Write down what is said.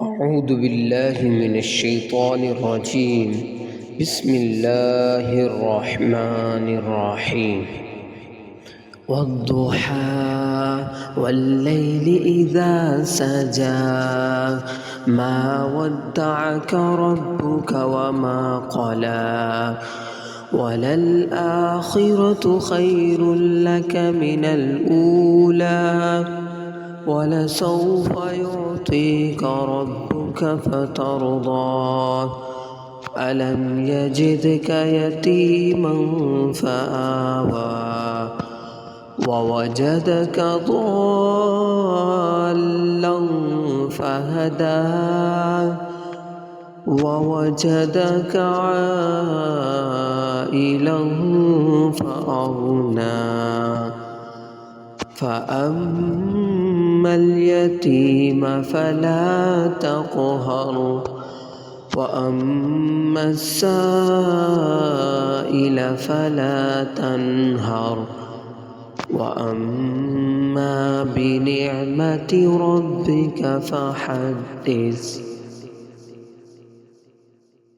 أعوذ بالله من الشيطان الرجيم. بسم الله الرحمن الرحيم. والضحى والليل إذا سجى ما ودعك ربك وما قلى وللآخرة خير لك من الأولى ولسوف يعطيك ربك فترضى ألم يجدك يتيما فآوى ووجدك ضالا فهدى ووجدك عائلا فأغنى فأما اليتيم فلا تقهر وأما السائل فلا تنهر وأما بنعمة ربك فحدث.